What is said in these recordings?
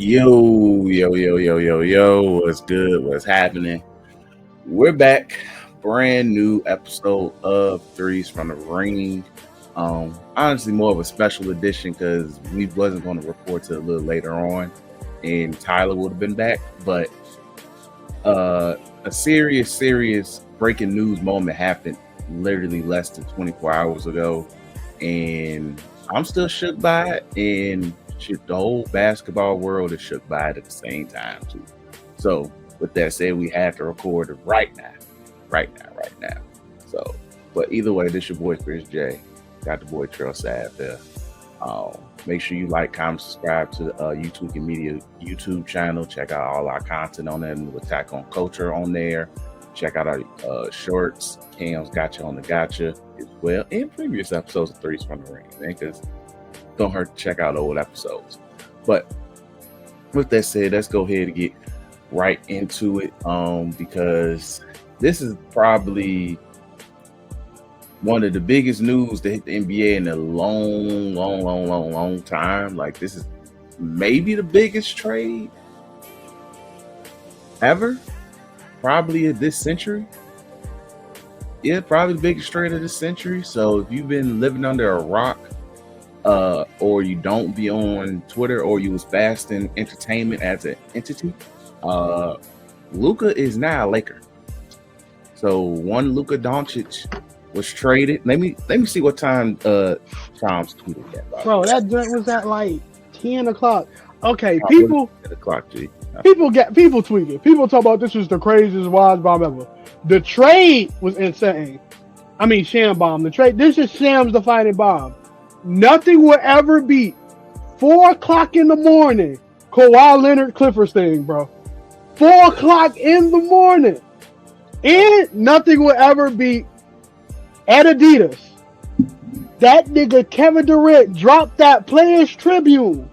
Yo, what's good? What's happening? We're back. Brand new episode of Threes from the Ring. Honestly, more of a special edition because we wasn't going to record till a little later on, and Tyler would have been back. But a serious breaking news moment happened literally less than 24 hours ago, and I'm still shook by it, and the whole basketball world is shook by it at the same time too. So with that said, we have to record it right now. So, but either way, this your boy Chris J. Got the boy Trail Sad there. Make sure you like, comment, subscribe to the Tweeking Media YouTube channel. Check out all our content on there. New Attack on Culture on there. Check out our shorts. Cam's got you on the gotcha as well. And previous episodes of Threes from the Ring, man, because don't hurt to check out old episodes. But with that said, let's go ahead and get right into it. Because this is probably one of the biggest news to hit the NBA in a long time. Like, this is maybe the biggest trade ever, probably of this century. Yeah, probably the biggest trade of this century. So if you've been living under a rock, or you don't be on Twitter, or you was fasting entertainment as an entity, Luka is now a Laker. So one Luka Doncic was traded. Let me see what time Tom's tweeted that. Bro, that was at like 10 o'clock. Okay, people. 10 o'clock, G. People tweeting. People talk about this was the craziest wild bomb ever. The trade was insane. I mean, sham bomb. The trade. This is Sham's defining bomb. Nothing will ever beat 4 o'clock in the morning Kawhi Leonard Clippers thing, bro. 4 o'clock in the morning. And nothing will ever beat at Adidas. That nigga Kevin Durant dropped that Players Tribune.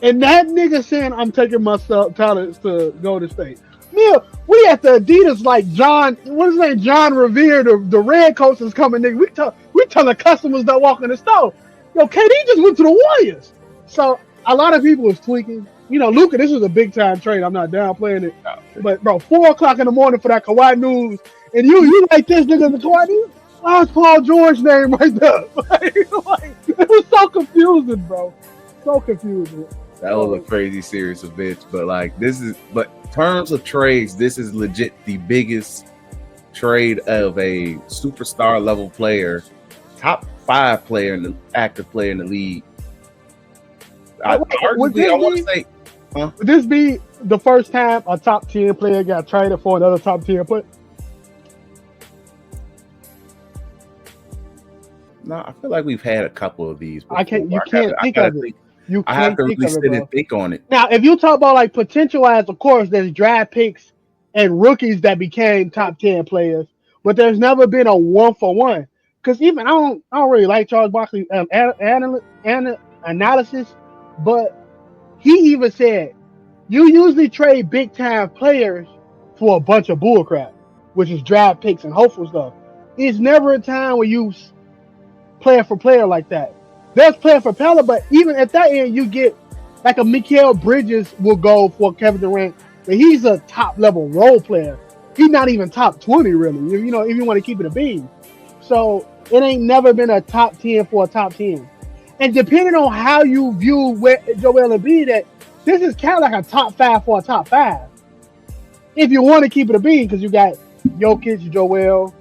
And that nigga saying, I'm taking my talents to Golden State. Yeah, we at the Adidas like John, what is his name? John Revere, the red coach is coming, nigga. We tell the customers that walk in the store. Yo, KD just went to the Warriors. So a lot of people was tweaking. You know, Luka, this is a big time trade. I'm not downplaying it. But bro, 4 o'clock in the morning for that Kawhi news. And you like this nigga the Kawhi news? Why's Paul George name right there? Like, it was so confusing, bro. So confusing. That was a crazy series of events. But like in terms of trades, this is legit the biggest trade of a superstar level player, top 5 player and active player in the league. Would this be the first time a top 10 player got traded for another top 10 player? No, I feel like we've had a couple of these before. I have to really sit and think on it. Now, if you talk about like potential wise, of course, there's draft picks and rookies that became top 10 players, but there's never been a 1-for-1. Because even I don't really like Charles Barkley's analysis, but he even said you usually trade big time players for a bunch of bullcrap, which is draft picks and hopeful stuff. It's never a time where you player for player like that. There's player for player, but even at that end, you get like a Mikal Bridges will go for Kevin Durant, but he's a top level role player. He's not even top 20 really. You know, if you want to keep it a beam. So it ain't never been a top 10 for a top 10. And depending on how you view Joel Embiid, that this is kind of like a top 5 for a top 5. If you want to keep it a beam, because you got Jokic, Joel.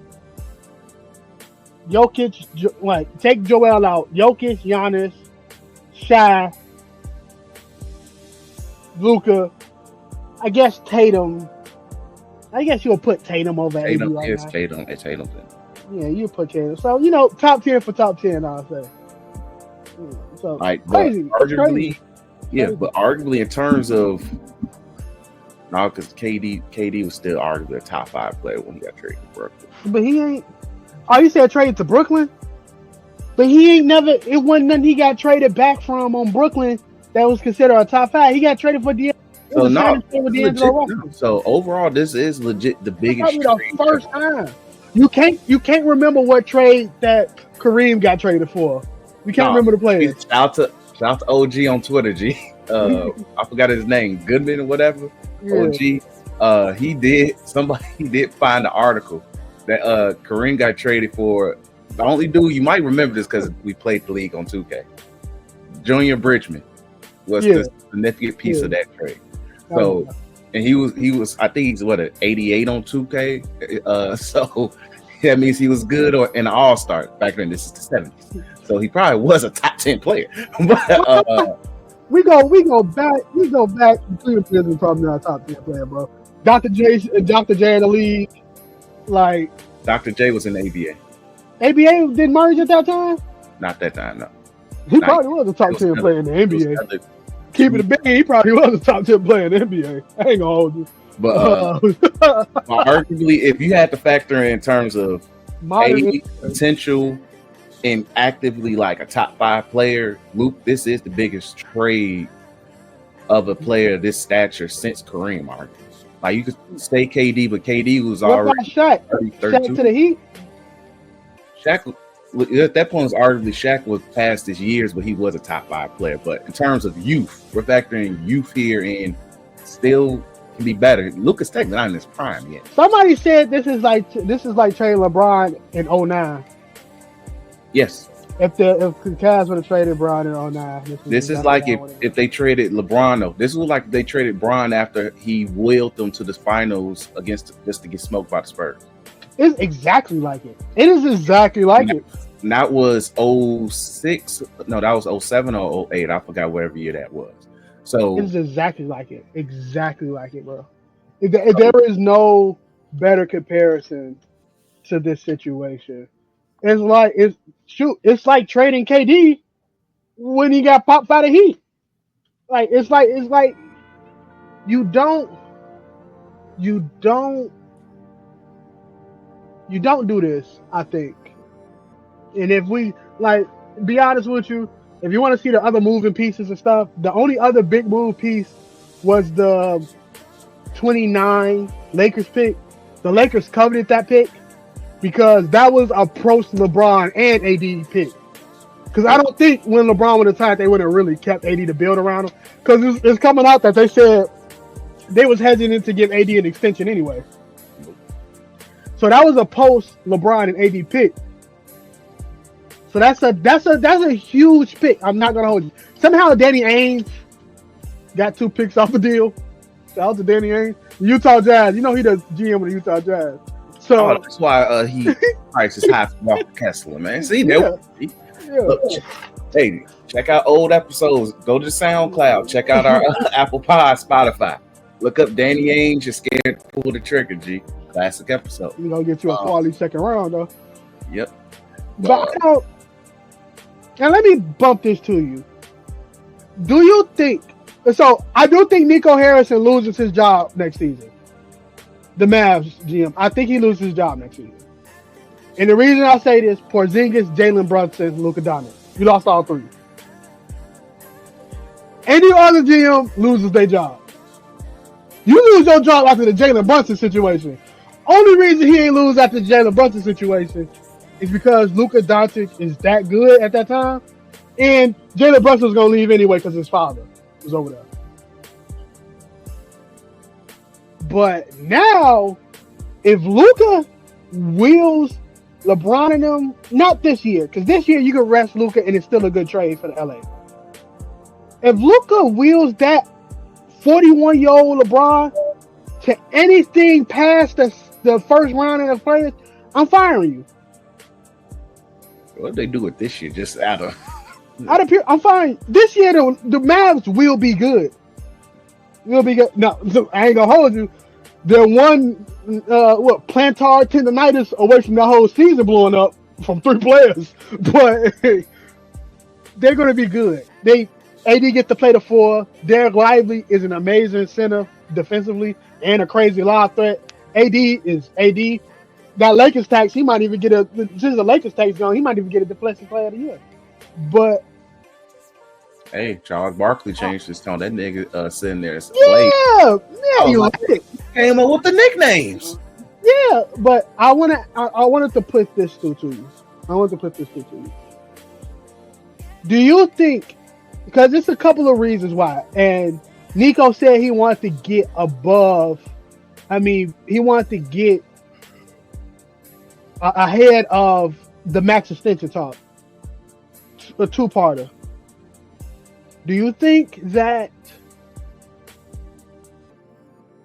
Take Joel out. Jokic, Giannis, Shai, Luka. I guess Tatum. I guess you'll put Tatum over Tatum. Right It's now. Tatum. It's Tatum. Yeah, you put Tatum. So, you know, top 10 for top 10, I'll say. So, like, crazy. Arguably, yeah, but arguably in terms of, no, because KD was still arguably a top 5 player when he got traded to Brooklyn. But he ain't. Oh, you said traded to Brooklyn? But he ain't never. It wasn't nothing he got traded back from on Brooklyn that was considered a top 5. He got traded for So overall, this is legit the biggest. Probably the first time. You can't remember what trade that Kareem got traded for. You can't remember the players. Shout out to OG on Twitter, G. I forgot his name, Goodman or whatever. Yeah. OG. He did find the article that Kareem got traded for. The only dude you might remember this because we played the league on 2K. Junior Bridgman was the significant piece of that trade. So, and he was I think he's an 88 on 2K. So that means he was good or an all-star back then. This is the 70s. So he probably was a top 10 player. But we go back. Cleveland is probably not a top 10 player, bro. Dr. J in the league, like Dr. J was in the ABA. ABA didn't merge at that time. Not that time, no. He probably was a top 10 player in the NBA. Keeping it big, he probably was a top 10 player in the NBA. I ain't gonna hold you. But arguably, if you had to factor in terms of potential and actively like a top 5 player, Luke, this is the biggest trade of a player of this stature since Kareem, arguably. Like you could say KD, but KD was already Shaq? Shaq to the Heat. Shaq at that point was arguably Shaq was past his years, but he was a top 5 player. But in terms of youth, we're factoring youth here and still can be better. Luka's technically not in his prime yet. Somebody said this is like trading LeBron in 09. Yes. If the Cavs would have traded LeBron in 09. This is like if they traded LeBron though. This was like they traded LeBron after he willed them to the finals just to get smoked by the Spurs. It's exactly like it. It is exactly like it. And that was 06. No, that was 07 or 08. I forgot whatever year that was. So it's exactly like it. Exactly like it, bro. There is no better comparison to this situation. It's like trading KD when he got popped by the Heat. Like it's like you don't do this, I think. And if we be honest with you, if you want to see the other moving pieces and stuff, the only other big move piece was the 29 Lakers pick. The Lakers coveted that pick because that was a post LeBron and AD pick. Because I don't think when LeBron would have retired, they would have really kept AD to build around him. Because it's coming out that they said they was hesitant to give AD an extension anyway. So that was a post LeBron and AD pick. So that's a huge pick. I'm not gonna hold you. Somehow Danny Ainge got 2 picks off the deal. Shout out to Danny Ainge, Utah Jazz. You know he does GM with the Utah Jazz. So that's why he price is high for Walker Kessler, man. See, look, hey, check out old episodes. Go to SoundCloud. Check out our Apple Pod, Spotify. Look up Danny Ainge. You're scared to pull the trigger, G. Classic episode. You gonna get you a quality second round though. Yep. But and let me bump this to you. Do you think so? I do think Nico Harrison loses his job next season. The Mavs GM. I think he loses his job next season. And the reason I say this: Porzingis, Jalen Brunson, Luka Doncic. You lost all 3. Any other GM loses their job. You lose your job after the Jalen Brunson situation. Only reason he ain't lose after the Jalen Brunson situation is because Luka Doncic is that good at that time, and Jalen Brunson was gonna leave anyway because his father was over there. But now, if Luka wheels LeBron and them, not this year, because this year you can rest Luka and it's still a good trade for the LA. If Luka wheels that 41-year-old LeBron to anything past the first round of the playoffs, I'm firing you. What they do it this year? Just out of pure, I'm fine. This year the Mavs will be good. Will be good. No, I ain't gonna hold you. They're one plantar tendonitis away from the whole season blowing up from 3 players, but they're gonna be good. AD gets to play the 4. Derek Lively is an amazing center defensively and a crazy lob threat. AD is AD. That Lakers tax, he might even get since the Lakers tax gone, he might even get a defensive player of the year. But hey, Charles Barkley changed his tone. That nigga sitting there. You like it. Came up with the nicknames. Yeah, but I wanted to put this to you. Do you think Because it's a couple of reasons why. And Nico said he wants to get above. I mean, he wants to get ahead of the max extension talk. A two-parter. Do you think that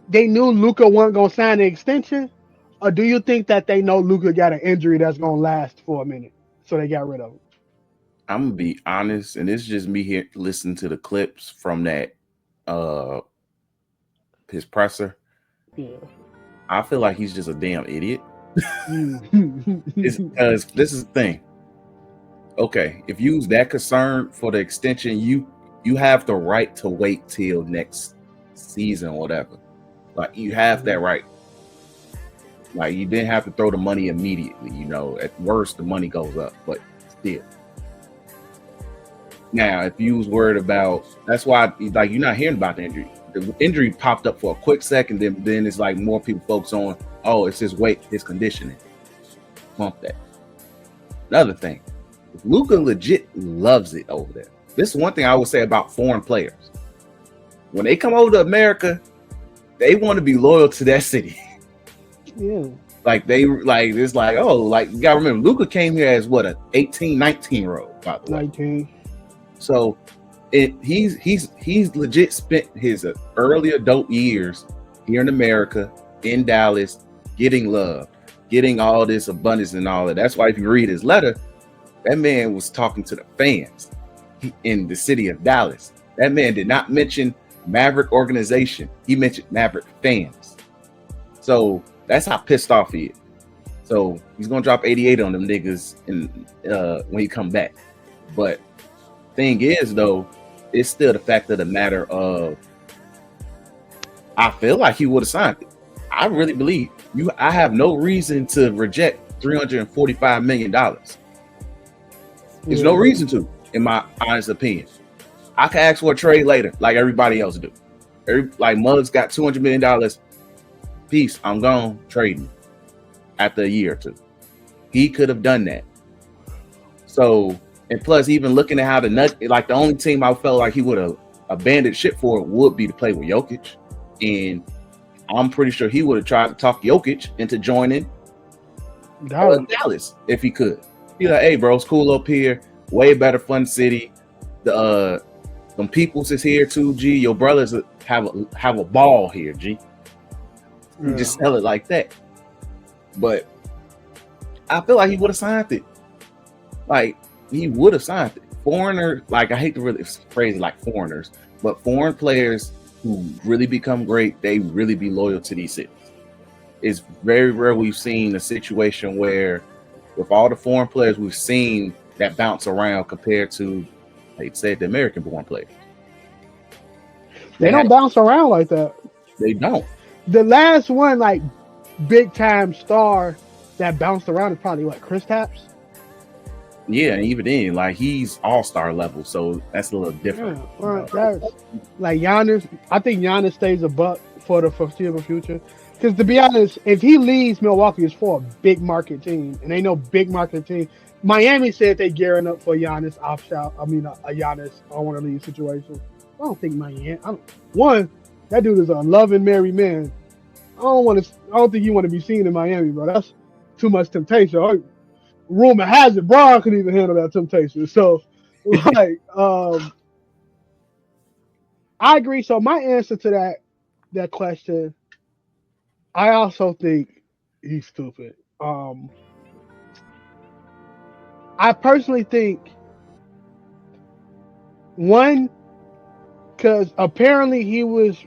they knew Luka wasn't gonna sign the extension, or do you think that they know Luka got an injury that's gonna last for a minute, so they got rid of him? I'm gonna be honest, and this is just me here listening to the clips from that his presser. Yeah. I feel like he's just a damn idiot. Mm. It's because this is the thing. Okay, if you was that concerned for the extension, you have the right to wait till next season or whatever. Like you have that right. Like you didn't have to throw the money immediately. You know, at worst the money goes up, but still. Now, if you was worried about, that's why like you're not hearing about the injury. The injury popped up for a quick second, then it's like more people focus on, oh, it's his weight, his conditioning. Bump that. Another thing, Luka legit loves it over there. This is one thing I would say about foreign players. When they come over to America, they want to be loyal to that city. Yeah. Like it's like, oh, like you gotta remember, Luka came here as what, an 18, 19-year-old, by the way. 19. So he's legit spent his early adult years here in America, in Dallas, getting love, getting all this abundance and all that. That's why if you read his letter, that man was talking to the fans in the city of Dallas. That man did not mention Maverick organization. He mentioned Maverick fans. So that's how pissed off he is. So he's gonna drop 88 on them niggas when he come back. But thing is, though, it's still the fact of the matter of I feel like he would have signed it. I really believe you. I have no reason to reject $345 million. There's no reason to, in my honest opinion. I can ask for a trade later, like everybody else do. Like Muggs got $200 million. Peace, I'm gone, trading after a year or two. He could have done that. So, and plus, even looking at how the only team I felt like he would have abandoned shit for would be to play with Jokic. And I'm pretty sure he would have tried to talk Jokic into joining Dallas if he could. He's like, hey, bro, it's cool up here. Way better fun city. Some peoples is here too, G. Your brothers have a ball here, G. You just sell it like that. But I feel like he would have signed it. Like, he would have signed it. Foreigner, like I hate to really phrase it like foreigners, but foreign players who really become great, they really be loyal to these cities. It's very rare we've seen a situation where with all the foreign players we've seen that bounce around compared to, like said, the American born players. They don't bounce around like that. They don't. The last one, like big time star that bounced around is probably what, Chris Tapps? Yeah, and even then, like he's all-star level, so that's a little different. Yeah, that's, like Giannis, I think Giannis stays a buck for the foreseeable future. Because to be honest, if he leaves Milwaukee, it's for a big market team, and they know big market team. Miami said they gearing up for Giannis a Giannis I want to leave situation. I don't think Miami. That dude is a loving married man. I don't think you want to be seen in Miami, bro. That's too much temptation. Rumor has it, Braun couldn't even handle that temptation. So, like, I agree. So my answer to that question, I also think he's stupid. I personally think one, because apparently he was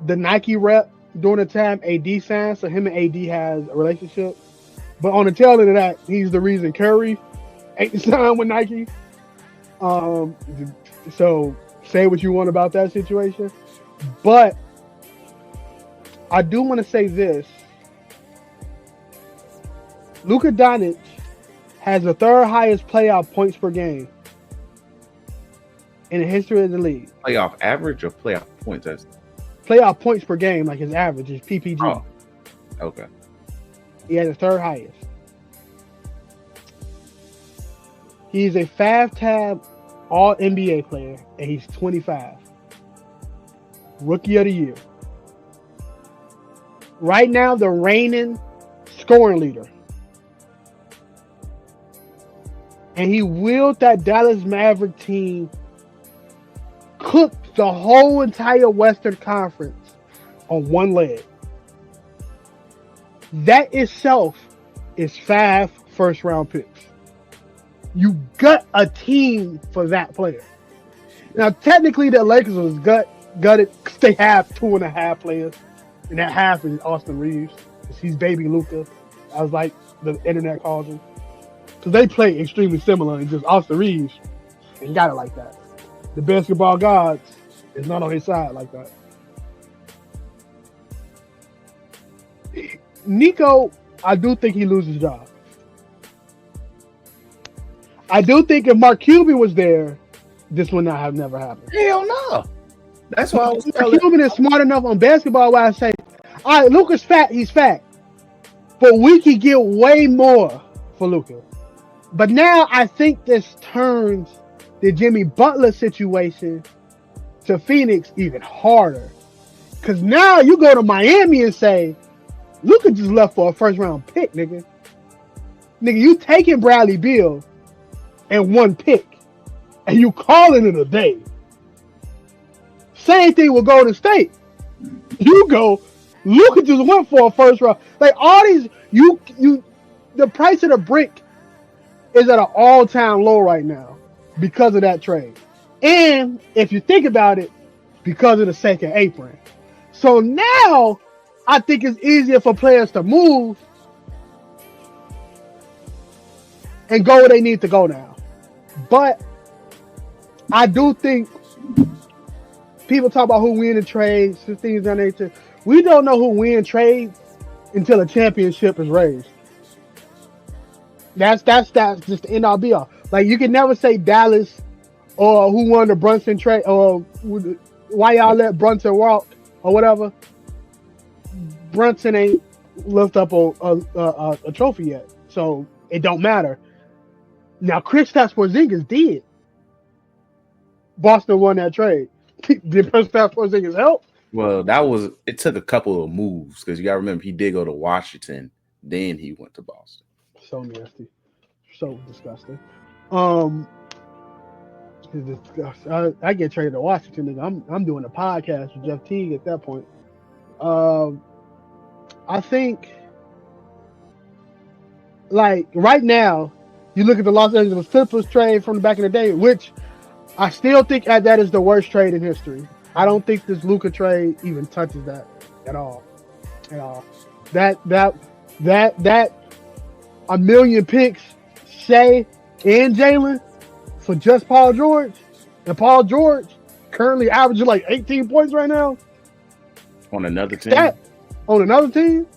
the Nike rep during the time AD signed, so him and AD has a relationship. But on the tail end of that, he's the reason Curry ain't signed with Nike. So say what you want about that situation. But I do want to say this. Luka Doncic has the third highest playoff points per game in the history of the league. Playoff average or playoff points? Playoff points per game, like his average is PPG. Oh, okay. He has the third highest. He's a 5-time All NBA player, and he's 25. Rookie of the Year. Right now, the reigning scoring leader. And he willed that Dallas Maverick team cook the whole entire Western Conference on one leg. That itself is 5 first-round picks. You gut a team for that player. Now, technically, the Lakers was gutted because they have 2.5 players, and that half is Austin Reeves because he's baby Luka, as like the internet calls him. Because they play extremely similar, and just Austin Reeves, and got it like that. The basketball gods is not on his side like that. Nico, I do think he loses his job. I do think if Mark Cuban was there, this would not have never happened. Hell no. That's why I was telling you. Cuban is smart enough on basketball where I say, all right, Luka's fat, he's fat. But we could get way more for Luka. But now I think this turns the Jimmy Butler situation to Phoenix even harder. Because now you go to Miami and say, Luka just left for a first-round pick, nigga. Nigga, you taking Bradley Beal and 1 pick, and you calling it a day. Same thing with Golden State. You go, Luka just went for a first round. Like all these, the price of the brick is at an all-time low right now because of that trade. And if you think about it, because of the second apron. So now I think it's easier for players to move and go where they need to go now. But I do think people talk about who win the trades, things of that nature. We don't know who wins trades until a championship is raised. That's just the end all be all. Like you can never say Dallas or who won the Brunson trade or why y'all let Brunson walk or whatever. Brunson ain't lift up a trophy yet, so it don't matter. Now Kristaps Porzingis did. Boston won that trade. Did Kristaps Porzingis help? Well, it took a couple of moves because you got to remember he did go to Washington, then he went to Boston. So nasty, so disgusting. I get traded to Washington. Nigga. I'm doing a podcast with Jeff Teague at that point. I think, like right now, you look at the Los Angeles Clippers trade from back in the day, which I still think that is the worst trade in history. I don't think this Luka trade even touches that at all. At all. That a million picks, Shea and Jalen for just Paul George, and Paul George currently averaging like 18 points right now. On another team. On another team.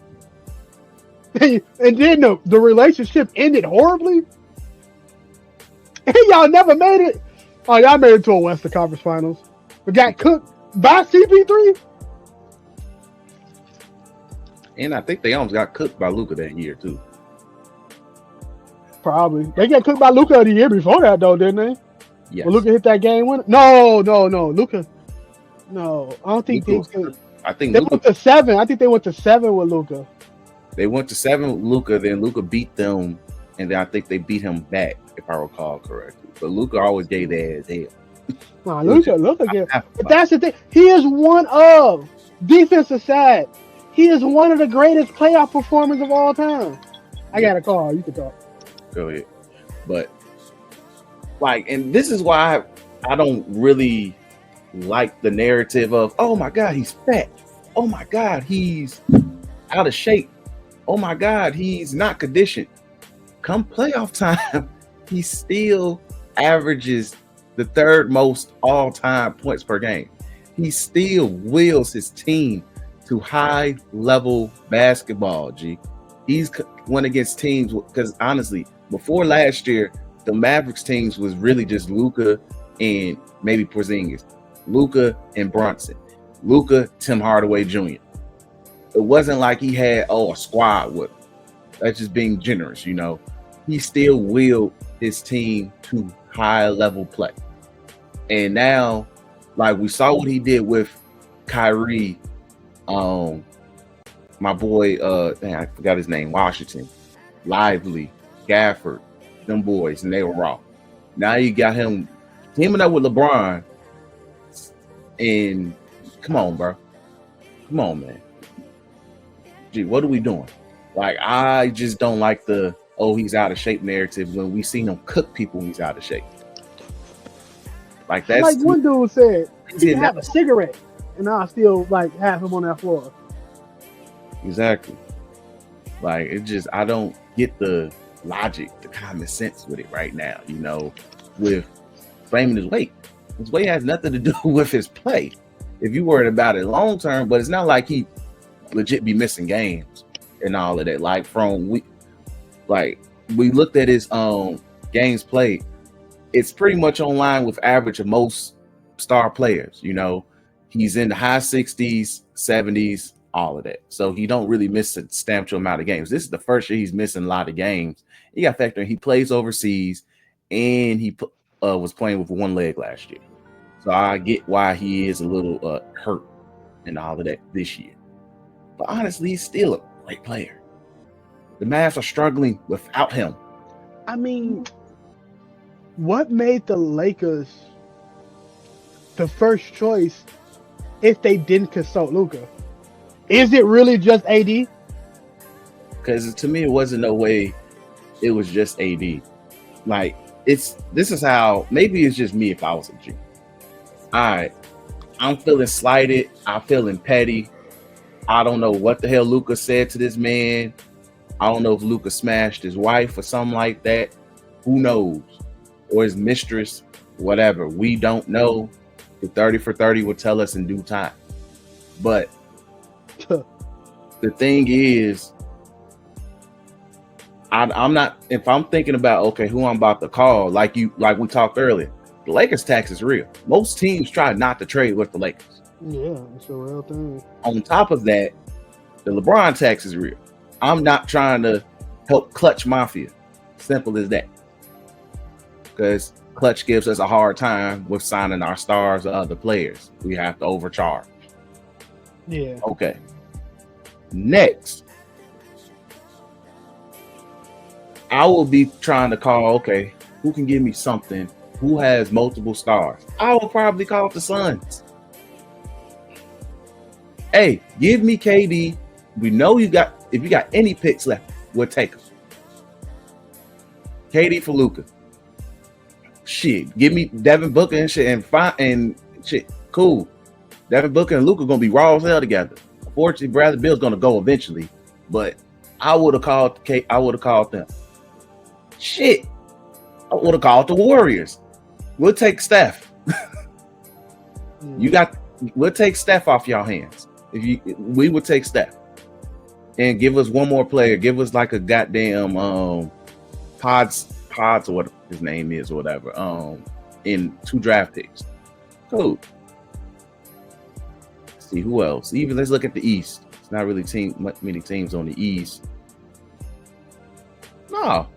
And then the relationship ended horribly. And y'all never made it. Oh, y'all made it to a Western Conference Finals. We got cooked by CP3. And I think they almost got cooked by Luka that year, too. Probably. They got cooked by Luka the year before that, though, didn't they? Yes. When Luka hit that game winner? No. Luka. No, I don't think Luka they went to 7. I think they went to 7 with Luka. They went to 7 with Luka, then Luka beat them, and then I think they beat him back, if I recall correctly. But Luka always gave their ass hell. Nah, Luka again. But that's the thing. He is one of, defensive side, he is one of the greatest playoff performers of all time. I got a call. You can talk. Go ahead. But, and this is why I don't really like the narrative of, oh my God, he's fat. Oh my God, he's out of shape. Oh my God, he's not conditioned. Come playoff time, he still averages the 3rd most all-time points per game. He still wills his team to high-level basketball, G. He's went against teams, because honestly, before last year, the Mavericks teams was really just Luka and maybe Porzingis. Luka and Brunson. Luka, Tim Hardaway Jr. It wasn't like he had, a squad with him. That's just being generous, you know. He still willed his team to high level play. And now, like we saw what he did with Kyrie, my boy, I forgot his name, Washington, Lively, Gafford, them boys, and they were raw. Now you got him teaming up with LeBron, and come on, bro. Come on, man. Gee, what are we doing? Like, I just don't like the, oh, he's out of shape narrative when we seen him cook people when he's out of shape. Like, that's like one dude said, he can have a cigarette, and I still like have him on that floor. Exactly. Like, it just, I don't get the logic, the common sense with it right now, you know, with claiming his weight. His weight has nothing to do with his play. If you worried about it long term, but it's not like he legit be missing games and all of that. Like we looked at his games played. It's pretty much on line with average of most star players. You know, he's in the high 60s, 70s, all of that. So he don't really miss a substantial amount of games. This is the first year he's missing a lot of games. You got to factor in he plays overseas, and he was playing with one leg last year. So I get why he is a little hurt and all of that this year. But honestly, he's still a great player. The Mavs are struggling without him. I mean, what made the Lakers the first choice if they didn't consult Luka? Is it really just AD? Because to me, it wasn't no way it was just AD. Like, this is how, maybe it's just me if I was a G. All right, I'm feeling slighted. I'm feeling petty. I don't know what the hell Luka said to this man. I don't know if Luka smashed his wife or something like that. Who knows? Or his mistress, whatever. We don't know. The 30 for 30 will tell us in due time. But the thing is, I'm not, if I'm thinking about, okay, who I'm about to call, like we talked earlier, the Lakers tax is real. Most teams try not to trade with the Lakers. Yeah, it's a real thing. On top of that, the LeBron tax is real. I'm not trying to help Clutch Mafia. Simple as that. Because Clutch gives us a hard time with signing our stars or other players. We have to overcharge. Yeah. Okay. Next, I will be trying to call, okay, who can give me something? Who has multiple stars? I will probably call the Suns. Hey, give me KD. We know if you got any picks left, we'll take them. KD for Luka. Shit, give me Devin Booker and shit and shit. Cool. Devin Booker and Luka gonna be raw as hell together. Unfortunately, Bradley Beal's gonna go eventually, but I would have called them. Shit, I would have called the Warriors. We'll take Steph. We'll take Steph off y'all hands. We would take Steph and give us one more player. Give us like a goddamn Pods or what his name is or whatever. In 2 draft picks. Cool. Let's see who else. Even let's look at the East. It's not really many teams on the East. No.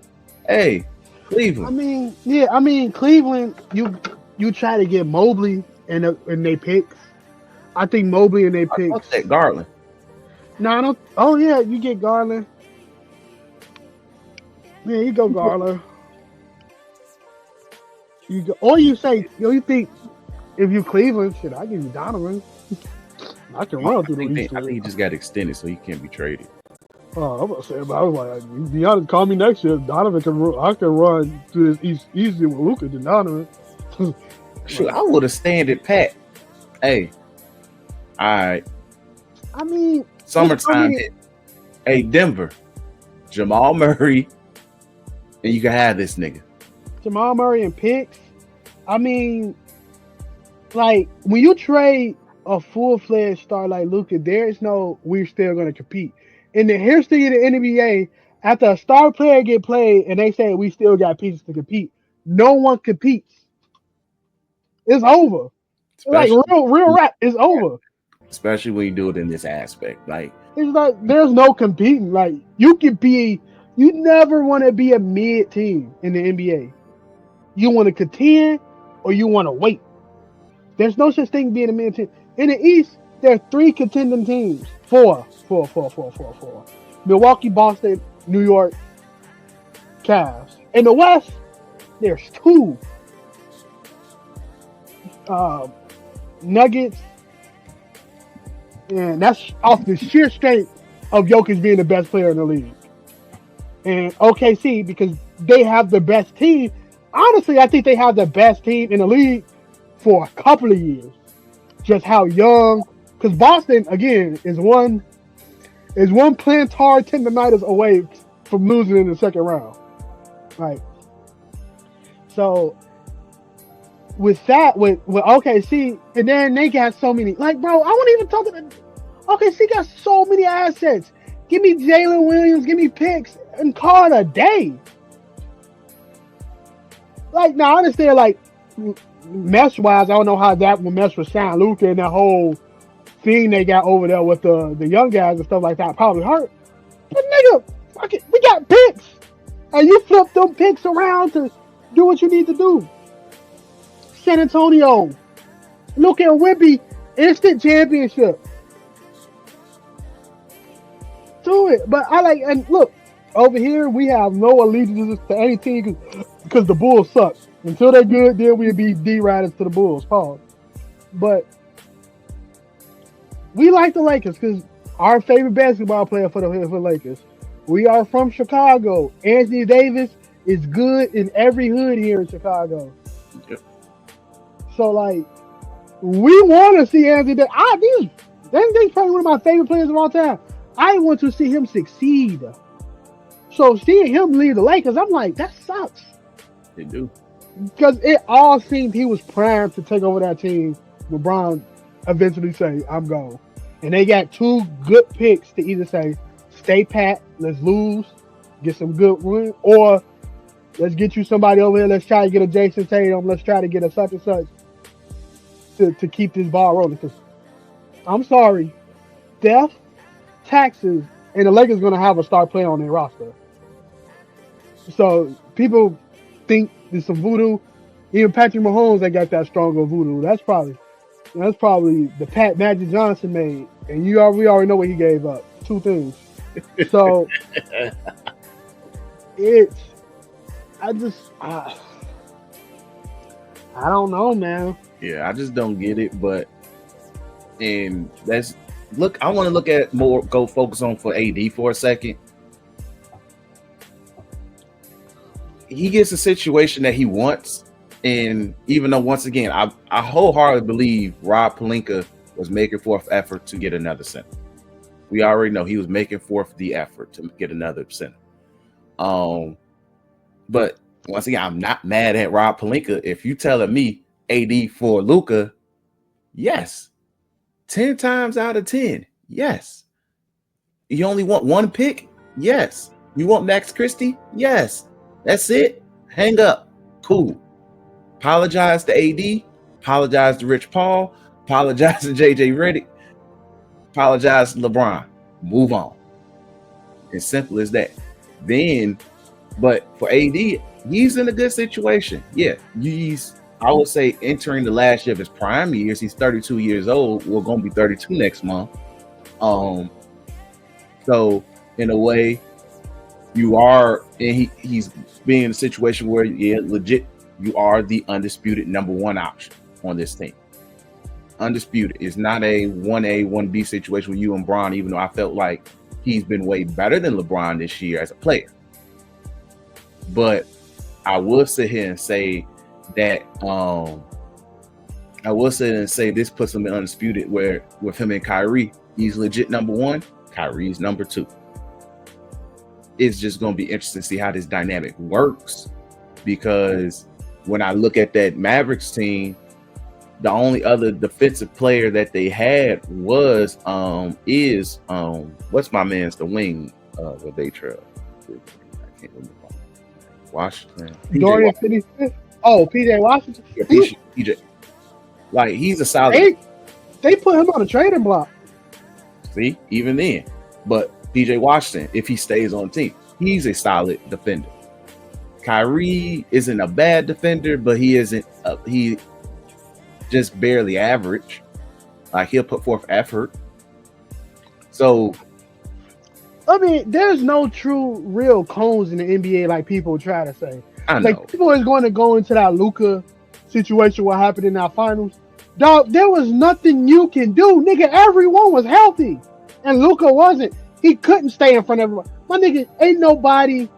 Hey, Cleveland. I mean, Cleveland. You try to get Mobley and they picks. I think Mobley and they picks. I'll take Garland. No, I don't. Oh yeah, you get Garland. Yeah, you go Garland. You think if you Cleveland, shit, I give you Donovan. I can run through the East. I think he just got extended, so he can't be traded. Oh, I'm about to say, but I was like, be honest, call me next year. Donovan I can run through this East easier with Luka than Donovan. Shoot, I would have standed pat. Hey, all right. I mean, summertime hit. Hey, Denver, Jamal Murray, and you can have this nigga. Jamal Murray and picks. I mean, like when you trade a full-fledged star like Luka, there is no we're still going to compete. In the history of the NBA, after a star player get played and they say we still got pieces to compete, no one competes. It's over. Especially, like real rap, it's over. Especially when you do it in this aspect. Like it's like there's no competing. Like you can be You never want to be a mid team in the NBA. You want to contend or you want to wait. There's no such thing being a mid team. In the East, there are 3 contending teams. Four. Milwaukee, Boston, New York, Cavs. In the West, there's 2. Nuggets, and that's off the sheer strength of Jokic being the best player in the league. And OKC, because they have the best team. Honestly, I think they have the best team in the league for a couple of years. Just how young, because Boston again is one plantar tendonitis away from losing in the second round. Right. So with that, with OKC, and then they got so many. Like, bro, I won't even talk about OKC got so many assets. Give me Jalen Williams, give me picks, and call it a day. Like, now I understand, like, mesh wise, I don't know how that will mesh with Shine Luka and that whole thing they got over there with the young guys and stuff like that probably hurt. But nigga, fuck it, we got picks. And you flip them picks around to do what you need to do. San Antonio, Luka and Wemby, instant championship. Do it. But I like, and look, over here we have no allegiances to any team because the Bulls suck. Until they're good, then we'll be D-riders to the Bulls. Pause. But we like the Lakers because our favorite basketball player for the Lakers. We are from Chicago. Anthony Davis is good in every hood here in Chicago. Yep. So, like, we want to see Anthony Davis. He's probably one of my favorite players of all time. I want to see him succeed. So, seeing him leave the Lakers, I'm like, that sucks. They do. Because it all seemed he was primed to take over that team. LeBron eventually say, I'm gone. And they got 2 good picks to either say, stay pat, let's lose, get some good win, or let's get you somebody over here, let's try to get a Jason Tatum, let's try to get a such and such to keep this ball rolling. Because I'm sorry, death, taxes, and the Lakers going to have a star player on their roster. So people think there's some voodoo. Even Patrick Mahomes ain't got that strong of voodoo. That's probably the Pat Magic Johnson made. And we already know what he gave up. 2 things. So I don't know, man. Yeah, I just don't get it. But I want to look at more. Go focus on for AD for a second. He gets a situation that he wants, and even though once again, I wholeheartedly believe Rob Pelinka was making forth effort to get another center. We already know he was making forth the effort to get another center. But once again, I'm not mad at Rob Pelinka. If you telling me AD for Luka, yes. 10 times out of 10, yes. You only want 1 pick? Yes. You want Max Christie? Yes. That's it. Hang up. Cool. Apologize to AD. Apologize to Rich Paul. Apologize to JJ Redick. Apologize to LeBron. Move on. As simple as that. But for AD, he's in a good situation. Yeah, I would say entering the last year of his prime years. He's 32 years old. We're going to be 32 next month. So in a way, you are, and he's being in a situation where, yeah, legit, you are the undisputed number 1 option on this team. Undisputed. It's not a 1A, 1B situation with you and Bron, even though I felt like he's been way better than LeBron this year as a player. But I will sit here and say that this puts him in undisputed, where with him and Kyrie, he's legit number 1, Kyrie's number 2. It's just going to be interesting to see how this dynamic works, because when I look at that Mavericks team, the only other defensive player that they had was what's my man's the wing that they trailed. I can't remember. Washington. Dorian Finney-Smith. Oh, PJ Washington. Yeah, PJ. Like, he's a solid. They put him on a trading block. See, even then. But PJ Washington, if he stays on the team, He's a solid defender. Kyrie isn't a bad defender, but he isn't. He just barely average. Like he'll put forth effort. So, I mean, there's no true real cones in the NBA like people try to say. I know. Like people is going to go into that Luka situation, what happened in our finals. Dog, there was nothing you can do, nigga. Everyone was healthy, and Luka wasn't. He couldn't stay in front of everyone. My nigga, ain't nobody.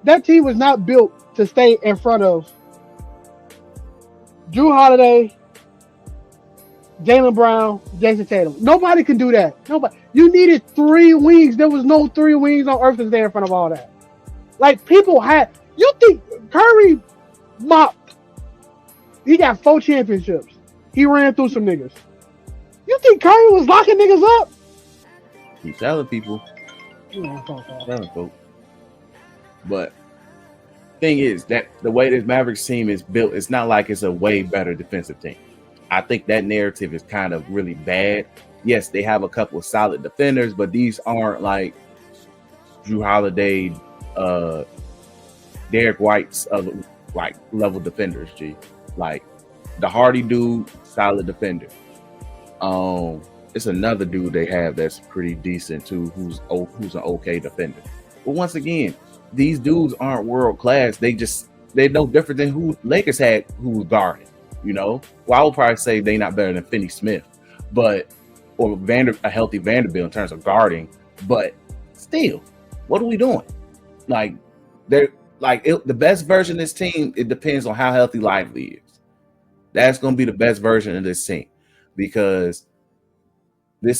That team was not built to stay in front of Drew Holiday, Jaylen Brown, Jason Tatum. Nobody can do that. Nobody. You needed 3 wings. There was no 3 wings on earth to stay in front of all that. Like people had. You think Curry mopped? He got 4 championships. He ran through some niggas. You think Curry was locking niggas up? He's telling people. Telling folks. But thing is that the way this Mavericks team is built, it's not like it's a way better defensive team. I think that narrative is kind of really bad. Yes, they have a couple of solid defenders, but these aren't like Drew Holiday, Derek White's like level defenders. G, like the Hardy dude, solid defender. It's another dude they have that's pretty decent too, who's an okay defender. But once again, these dudes aren't world class. They're no different than who Lakers had who was guarding. You know, well, I would probably say they're not better than Finney Smith, or a healthy Vanderbilt in terms of guarding. But still, what are we doing? Like they're the best version of this team. It depends on how healthy Lively is. That's going to be the best version of this team because they're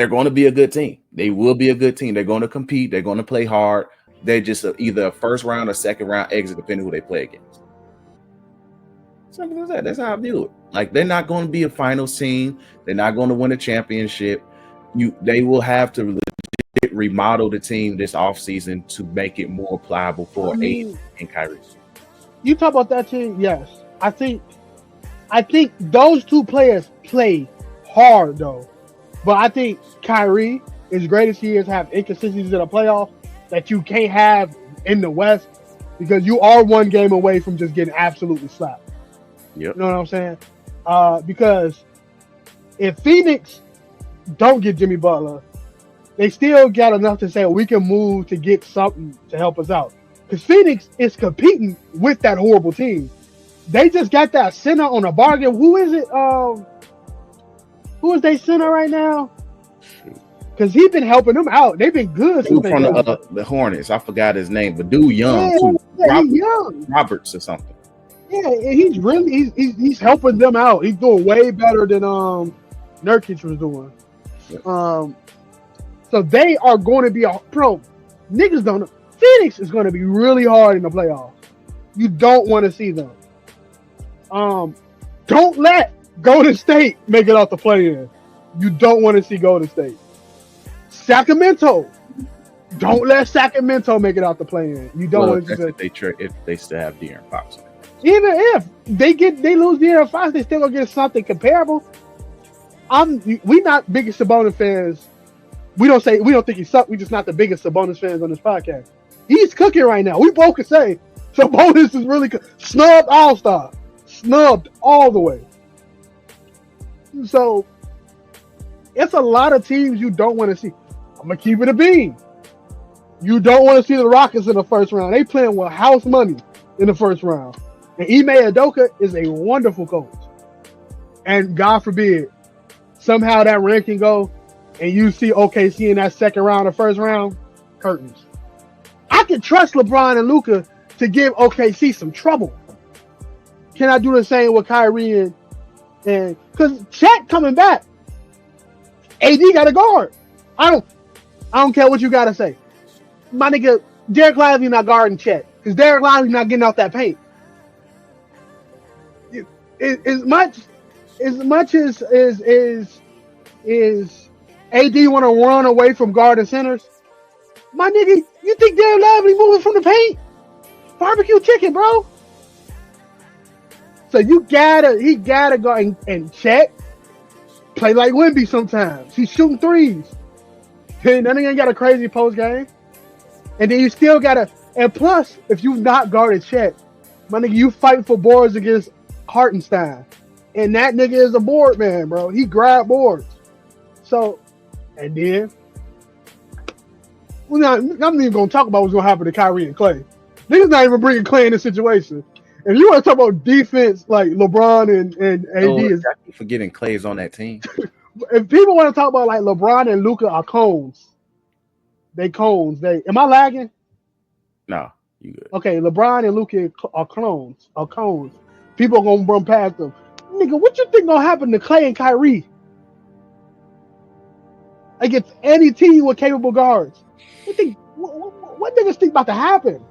going to be a good team. They will be a good team. They're going to compete. They're going to play hard. They're just either a first round or second round exit, depending who they play against. Simple as that. That's how I view it. Like they're not going to be a finals team. They're not going to win a championship. They will have to remodel the team this offseason to make it more pliable for AD and Kyrie. You talk about that team, yes. I think those 2 players play hard though. But I think Kyrie, as great as he is, have inconsistencies in the playoffs that you can't have in the West because you are 1 game away from just getting absolutely slapped. Yep. You know what I'm saying? Because if Phoenix don't get Jimmy Butler, they still got enough to say we can move to get something to help us out. Because Phoenix is competing with that horrible team. They just got that center on a bargain. Who is it? Who is their center right now? Because he's been helping them out. They've been good. Dude from the Hornets. I forgot his name, but dude young too. He's young. Roberts or something. Yeah, he's really he's helping them out. He's doing way better than Nurkic was doing. Yeah. So they are going to be niggas don't know. Phoenix is going to be really hard in the playoffs. You don't want to see them. Don't let Golden State make it off the play-in. You don't want to see Golden State. Sacramento. Don't let Sacramento make it off the play-in. You don't want to see if they still have De'Aaron Fox. Even if they lose De'Aaron Fox, they still gonna get something comparable. We not biggest Sabonis fans. We don't think he sucked. We just not the biggest Sabonis fans on this podcast. He's cooking right now. We both can say Sabonis is really snubbed all-star. Snubbed all the way. So it's a lot of teams you don't want to see. I'm gonna keep it a beam. You don't want to see the Rockets in the first round. They playing with house money in the first round. And Ime Udoka is a wonderful coach. And God forbid, somehow that ranking go and you see OKC in that second round or first round, curtains. I can trust LeBron and Luka to give OKC some trouble. Can I do the same with Kyrie and because Chet coming back, AD got a guard. I don't care what you gotta say. My nigga, Derek Lively not guarding Chet because Derek Lively not getting out that paint. As much as AD want to run away from guarding centers, my nigga, you think Derek Lively moving from the paint? Barbecue chicken, bro. So he gotta go and Chet play like Wemby sometimes. He's shooting threes. Then you ain't got a crazy post game. And then you still gotta, and plus, if you not guarded Chet, my nigga, you fight for boards against Hartenstein. And that nigga is a board man, bro. He grab boards. So, and then, I'm not even gonna talk about what's gonna happen to Kyrie and Clay. Niggas not even bringing Clay in this situation. If you want to talk about defense, like LeBron and AD is. I keep forgetting Clay's on that team. If people want to talk about like LeBron and Luka are cones. Am I lagging? No, you good. Okay, LeBron and Luka are cones. People are gonna run past them. Nigga, what you think gonna happen to Clay and Kyrie? Against any team with capable guards. What niggas think about to happen?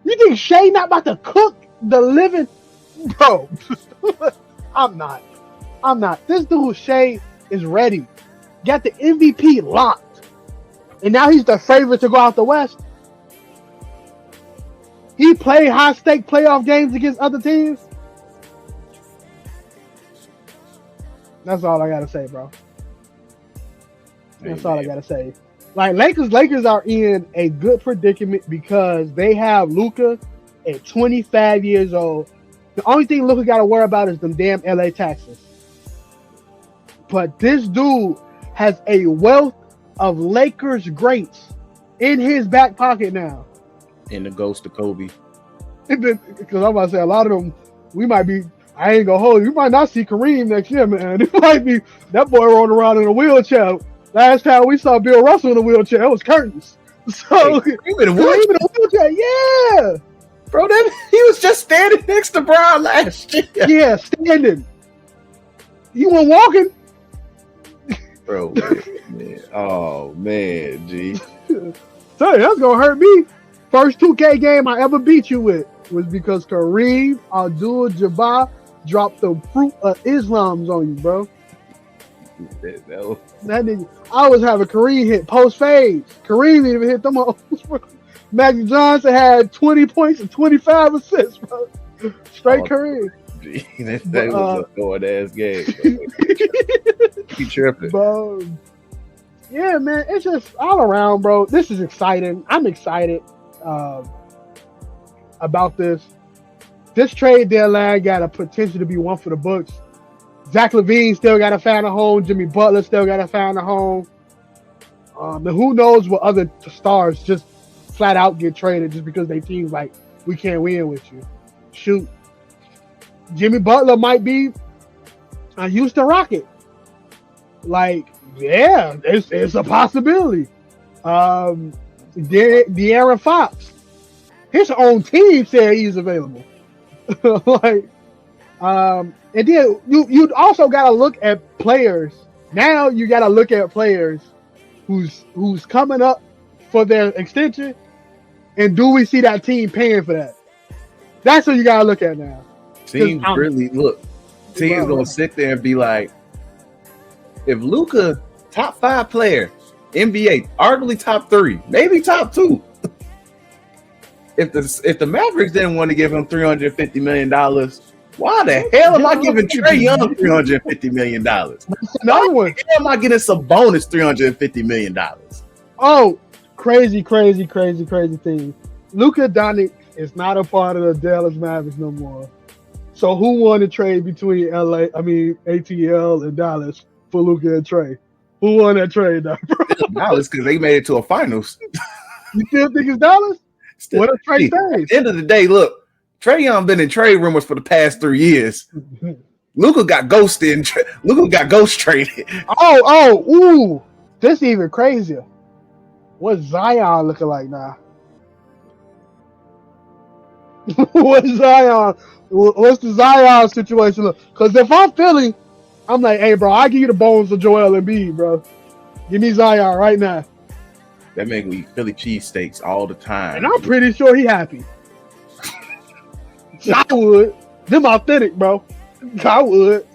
You think Shea not about to cook the living? Bro, I'm not. This dude, Shea, is ready. Got the MVP locked. And now he's the favorite to go out the West. He played high-stake playoff games against other teams. That's all I got to say, bro. That's all I got to say. Like, Lakers are in a good predicament because they have Luka at 25 years old. The only thing Luka got to worry about is them damn LA taxes. But this dude has a wealth of Lakers greats in his back pocket now. In the ghost of Kobe. Because I'm about to say, a lot of them, I ain't gonna hold you. You might not see Kareem next year, man. It might be that boy rolling around in a wheelchair. Last time we saw Bill Russell in a wheelchair, it was curtains. So Kareem in a wheelchair? Yeah. Bro, he was just standing next to Bron last year. Yeah, standing. You weren't walking. Bro, man. Oh, man, G. Tell you, that's going to hurt me. First 2K game I ever beat you with was because Kareem Abdul-Jabbar dropped the fruit of Islam's on you, bro. That nigga, I was having Kareem hit post fades. Kareem didn't even hit them all. Magic Johnson had 20 points and 25 assists, bro. Straight Kareem. That was a hard ass game. He tripping. Bro. Yeah, man. It's just all around, bro. This is exciting. I'm excited about this. This trade deadline got a potential to be one for the books. Zach LaVine still got to find a home. Jimmy Butler still got to find a home. And who knows what other stars just flat out get traded just because they teams like, we can't win with you. Shoot. Jimmy Butler might be a Houston Rocket. Like, yeah, it's a possibility. De'Aaron Fox, his own team said he's available. Like, and then you also got to look at players. Now you got to look at players who's coming up for their extension, and do we see that team paying for that? That's what you got to look at now. Teams gonna sit there and be like, if Luka, top 5 player, NBA, arguably top 3, maybe top 2. If the Mavericks didn't want to give him $350 million, why the hell am I giving Trae Young $350 million? Why the hell am I getting some bonus $350 million? Oh, crazy thing. Luka Doncic is not a part of the Dallas Mavericks no more. So who won the trade between ATL and Dallas for Luka and Trae? Who won that trade, though, bro? Dallas, because they made it to a finals. You still think it's Dallas? What a trade stays? At the end of the day, look, Trae Young been in trade rumors for the past 3 years. Luka got ghosted. Luka got ghost traded. Ooh, this even crazier. What's Zion looking like now? What's Zion? What's the Zion situation look? Because if I'm Philly, I'm like, hey, bro, I give you the bones of Joel Embiid, bro. Give me Zion right now. That make me eat Philly cheesesteaks all the time. And I'm pretty sure he happy. I would. Them authentic, bro. I would.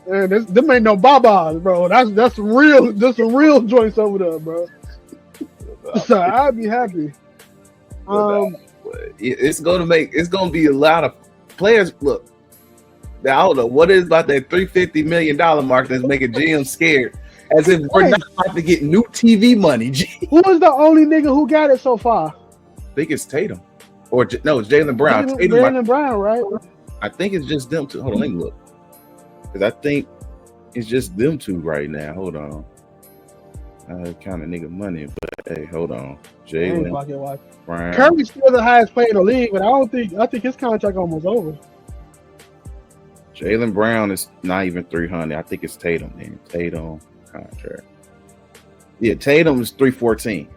And them ain't no babas, bro. That's real. There's some real joints over there, bro. So I'd be happy. It's gonna be a lot of players. Look, I don't know what is about that $350 million mark that's making GM scared. As if we're not about to get new TV money. G. Who was the only nigga who got it so far? I think it's Tatum. Or no, it's Jaylen Brown. Jaylen Brown, right? I think it's just them two. Hold on, let me look. Because I think it's just them two right now. Hold on. Kind of nigga money, but hey, hold on. Jaylen Brown. Curry's still the highest player in the league, but I think his contract almost over. Jaylen Brown is not even 300. I think it's Tatum, man. Tatum contract. Yeah, Tatum is 314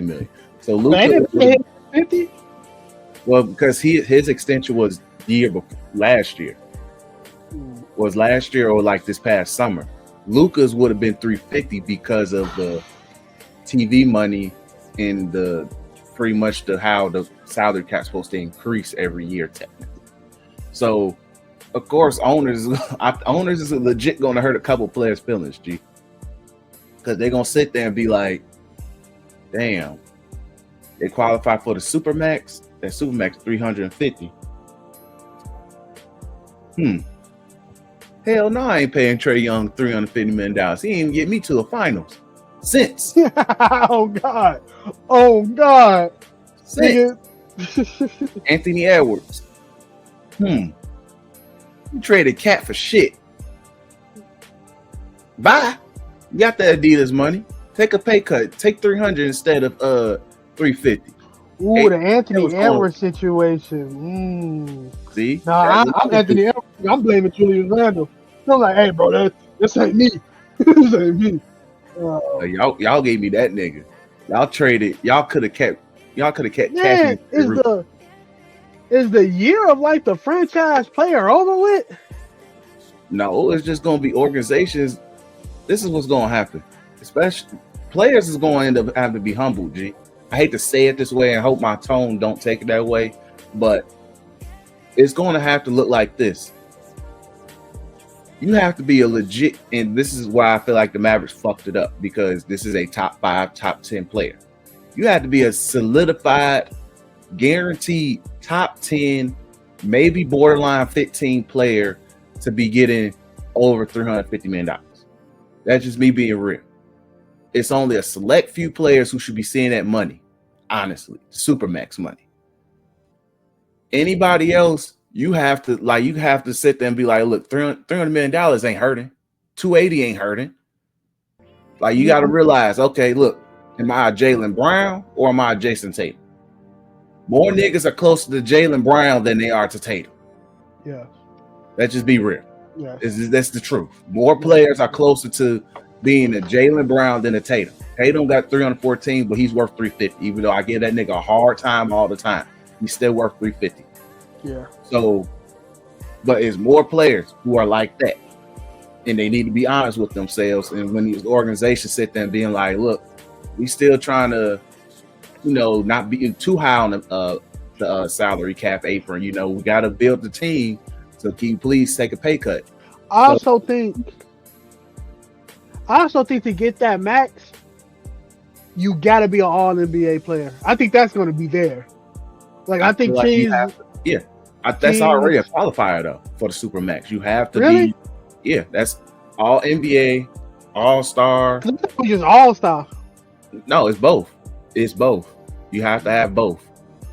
million. So Luka 50? Well, because his extension was the year before, last year. Was last year or like this past summer. Luka's would have been 350 because of the TV money and the pretty much how the salary cap's supposed to increase every year technically. So of course owners is legit gonna hurt a couple players' feelings, G. Because they're gonna sit there and be like, damn, they qualify for the Supermax. That Supermax 350. Hell no, I ain't paying Trae Young $350 million. He ain't even get me to the finals. Since. Oh God. Since. Anthony Edwards. You traded Cat for shit. Bye. You got the Adidas money. Take a pay cut. Take 300 instead of 350. Ooh, hey, the Anthony Edwards situation. See? Nah, I'm Anthony Edwards. I'm blaming Julius Randle. I'm like, hey, bro, this ain't me. This ain't me. Y'all gave me that nigga. Y'all traded. Y'all could have kept. Man, is the year of like the franchise player over with? No, it's just gonna be organizations. This is what's gonna happen. Especially players is gonna end up having to be humble, G. I hate to say it this way and hope my tone don't take it that way, but it's going to have to look like this. You have to be a legit, and this is why I feel like the Mavericks fucked it up, because this is a top 5, top 10 player. You have to be a solidified, guaranteed top 10, maybe borderline 15 player to be getting over $350 million. That's just me being real. It's only a select few players who should be seeing that money, honestly, Supermax money. Anybody else, you have to sit there and be like, look, $300 million ain't hurting. 280 ain't hurting. Like, you got to realize, okay, look, am I a Jaylen Brown or am I a Jason Tatum? More niggas are closer to Jaylen Brown than they are to Tatum. Yeah. Let's just be real. Yeah. That's the truth. More players are closer to being a Jaylen Brown than a Tatum. Tatum got 314, but he's worth 350. Even though I give that nigga a hard time all the time, he's still worth 350. Yeah. So, but it's more players who are like that, and they need to be honest with themselves. And when these organizations sit there and being like, "Look, we still trying to, not be too high on the salary cap apron. We got to build the team. So can you please take a pay cut?" I also think to get that max, you got to be an all NBA player. I think that's going to be there. Like, I think teams. That's already a qualifier though for the Supermax. You have to be. Yeah, that's all NBA, all star. Just all star. No, it's both. It's both. You have to have both.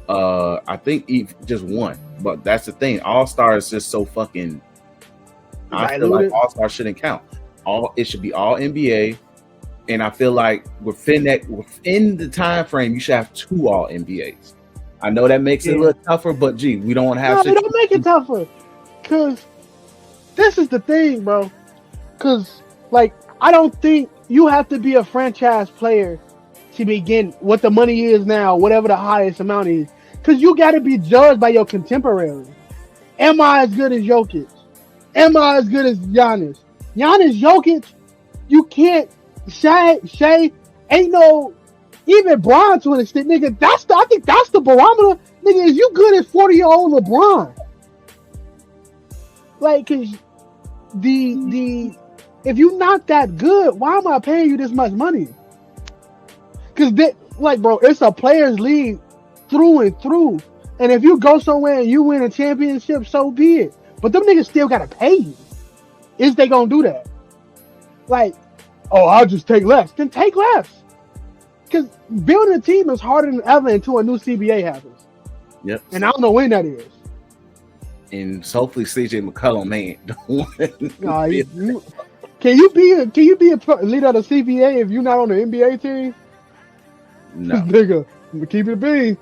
I think just one, but that's the thing. All star is just so fucking. I feel like all star shouldn't count. It should be all NBA, and I feel like within the time frame, you should have 2 all NBAs. I know that makes it a little tougher, but gee, we don't have. No, don't make it tougher, cause this is the thing, bro. Cause I don't think you have to be a franchise player to begin what the money is now, whatever the highest amount is. Cause you got to be judged by your contemporaries. Am I as good as Jokic? Am I as good as Giannis? Jokic, you can't Shea ain't no even Bron to an extent, nigga. I think that's the barometer, nigga. Is you good as 40-year-old LeBron? Like, cause if you not that good, why am I paying you this much money? Cause bro, it's a players' league through and through. And if you go somewhere and you win a championship, so be it. But them niggas still gotta pay you. Is they gonna do that? Like, Oh, I'll just take less. Then take less. Because building a team is harder than ever until a new CBA happens. Yep. And I don't know when that is. And hopefully CJ McCollum Can you be a leader of the CBA if you're not on the NBA team? No. Nigga, keep it being.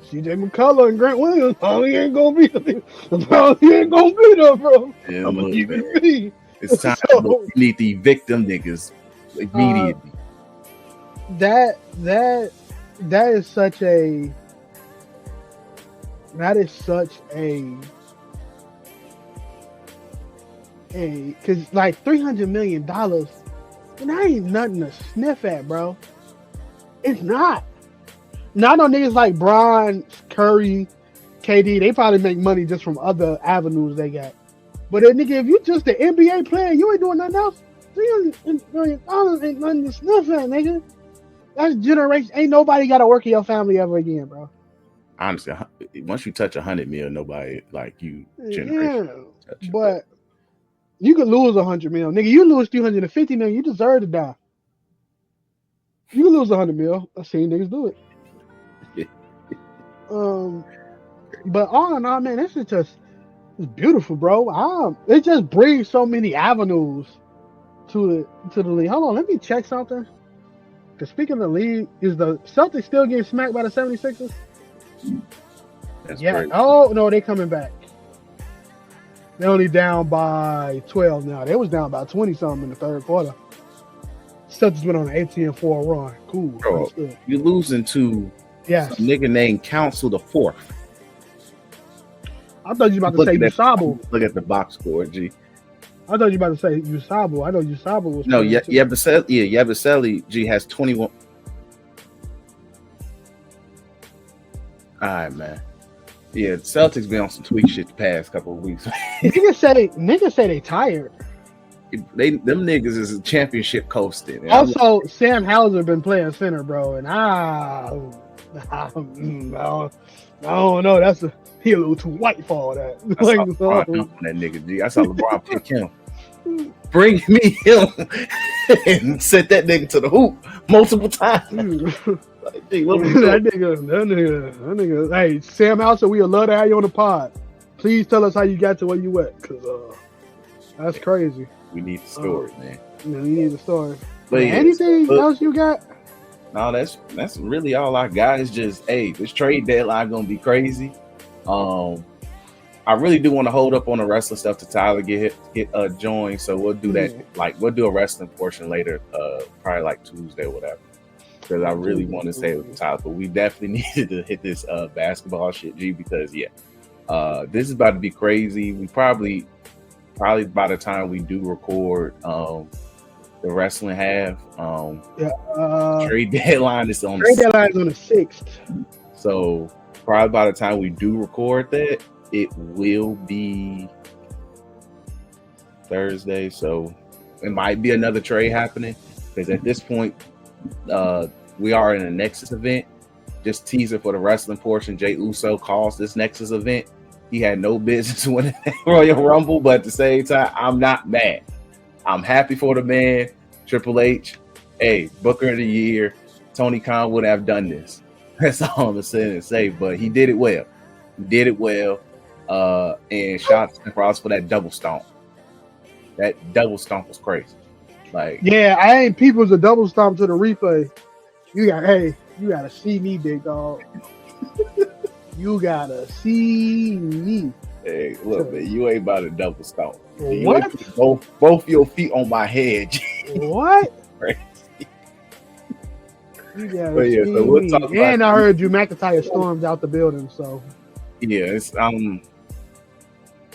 CJ McCullough and Grant Williams probably ain't gonna be there. Probably ain't gonna be there, bro. Yeah, I'm gonna look, keep man. it being. It's time. You need to evict them niggas immediately. That is such a because like $300 million, and that ain't nothing to sniff at, bro. It's not. Not on niggas like Bron, Curry, KD. They probably make money just from other avenues they got. But then, nigga, if you just an NBA player, you ain't doing nothing else. $300 million ain't nothing to sniff at, nigga. That's generation. Ain't nobody got to work in your family ever again, bro. Honestly, once you touch 100 mil, nobody like you. Yeah, but you could lose 100 mil, nigga. You lose 350 million, you deserve to die. You can lose 100 mil. I've seen niggas do it. But all in all, man, this is just it's beautiful, bro. It just brings so many avenues to the league. Hold on, let me check something. Because speaking of the league, is the Celtics still getting smacked by the 76ers? That's yeah. crazy. Oh no, they coming back. They're only down by 12 now. They was down by 20 something in the third quarter. Celtics went on an 18-4 run. Cool. Bro, you're losing to some nigga named Council the Fourth. I thought you were about to say Usabo. Look at the box score, G. I thought you were about to say Usabo. I know Usabo was. No, Yabusele, G has 21. All right, man. Yeah, the Celtics been on some tweak shit the past couple of weeks. niggas say they tired. Them niggas is a championship coasting. Also, Sam Hauser been playing center, bro, and I don't know. He a little too white for all that. I saw LeBron on that nigga, G. I saw LeBron pick him. Bring me him and set that nigga to the hoop multiple times. Like, G, that nigga. Hey, Sam Hauser, we'd love to have you on the pod. Please tell us how you got to where you at, cause that's crazy. We need the story, man. Yeah, we need the story. But anything else you got? No, that's really all I got. Is just, hey, this trade deadline gonna be crazy. I really do want to hold up on the wrestling stuff to Tyler get joined. So we'll do that. Like we'll do a wrestling portion later, probably like Tuesday or whatever. Because I really want to say it with Tyler, but we definitely needed to hit this basketball shit, G, because this is about to be crazy. We probably by the time we do record the wrestling half, trade deadline is on the 6th. So probably by the time we do record that, it will be Thursday. So it might be another trade happening because at this point, we are in a Nexus event. Just teaser for the wrestling portion. Jay Uso calls this Nexus event. He had no business winning Royal Rumble, but at the same time, I'm not mad. I'm happy for the man. Triple H, hey, Booker of the Year. Tony Khan would have done this. That's all I'm saying and say, but he did it well. And shout out to Ross for that double stomp. That double stomp was crazy. Like, yeah, I ain't people's a double stomp to the replay. You gotta see me, big dog. You gotta see me. Hey, look, man, you ain't about to double stomp. What? Both your feet on my head. What? Crazy. You gotta see me. And I heard Drew McIntyre stormed out the building, so. Yeah, it's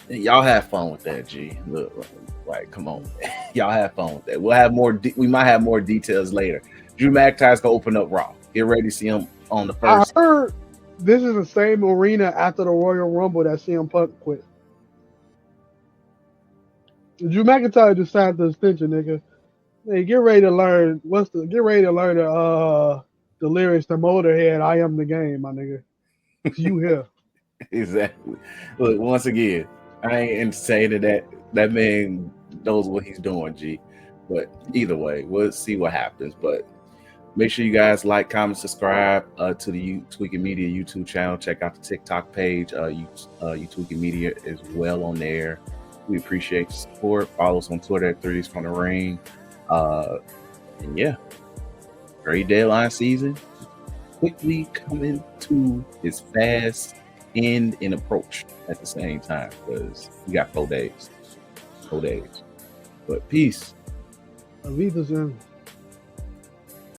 y'all have fun with that, G. Look, like, come on, y'all have fun with that. We'll have more. We might have more details later. Drew McIntyre's gonna open up Raw. Get ready to see him on the first. I heard this is the same arena after the Royal Rumble that CM Punk quit. Drew McIntyre just signed the extension, nigga. Hey, get ready to learn the lyrics to Motorhead. I am the game, my nigga. You here? Exactly. Look, once again, I ain't entertaining that man knows what he's doing, G. But either way, we'll see what happens. But make sure you guys like, comment, subscribe to the Tweeking Media YouTube channel. Check out the TikTok page. Tweeking Media as well on there. We appreciate the support. Follow us on Twitter at 3s from the Ring. And yeah, great deadline season. Quickly coming to its fast end and approach at the same time because we got 4 days. 4 days. But peace. Leave us in.